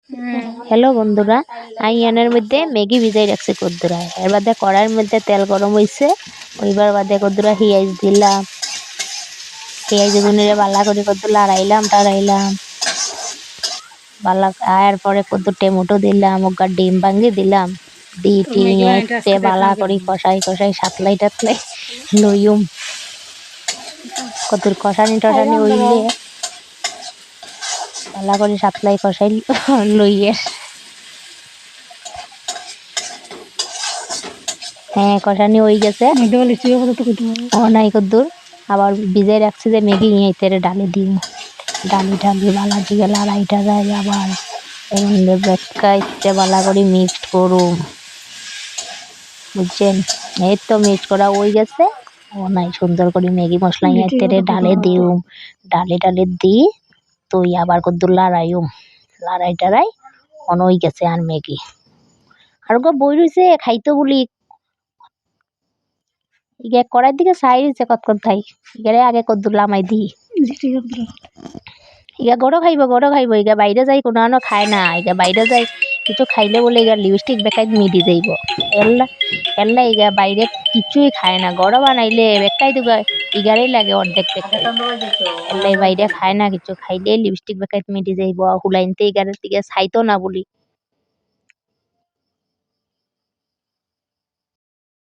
Hello বন্ধুরা, আমি এর মধ্যে ম্যাগি ভিজাই রাখছি কদ্দুরা। এর বাদে কড়াইয়ের মধ্যে তেল গরম হয়েছে, ওইবার বাদে কদ্দুরা পেঁয়াজ দিলাম। পেঁয়াজ গুনিরে বালা করে কদ্দুর লাড়াইলাম টাড়াইলাম, বালা আয়ার পরে কদ্দুর টমেটো দিলাম, ওগা ডিম ভাঙ্গি দিলাম, দিয়ে বালা করে কষাই কষাই সাতলাই টাতলাই লইম। কদ্দুর কষানি টষানি হইলে বালা করে সাতলাই কষাই লইয়ে হ্যাঁ কষানি হয়ে গেছে। নাই কদ্দুর আবার ভিজাই রাখছি যে ম্যাগি তেরে ডালে দিই, ডালি ঢালি বালা দিকে লড়াই টাড়াই আবার বেকাইতে বালা করে মিক্সড করুম, বুঝছেন? এই তো মিক্স করা হয়ে গেছে। ও নাই সুন্দর করে ম্যাগি মশলা তেরে ডালে দিউম, ডালে ডালে দিই তো আবার কদ্দুর লড়াইম, লড়াই টাড়াই অন হয়ে গেছে আর ম্যাগি। আর গো বই রয়েছে খাইতো বলি ইগে কড়াই দিকে চাই রয়েছে কতক্ষণ থাই ইগারে আগে কদ্দুর লামাই দি। ইগা গড় খাইব ইগা বাইরে যাই কোনো আনো খায় না, ইগা বাইরে যাই কিছু খাইলে বলে ইগা লিপস্টিক বেকাই মিডি যাইব, এল্লা এল্লা ইগা বাইরে কিছুই খায় না। গড় বানাইলে বেকাই দুগা ইগারেই লাগে অর্ধেক বেকাই, এল্লাই বাইরে খায় না, কিছু খাইলে লিপস্টিক বেকাই মিডি যাইব হুলাইনতে ইগারের দিকে চাইতো না বলি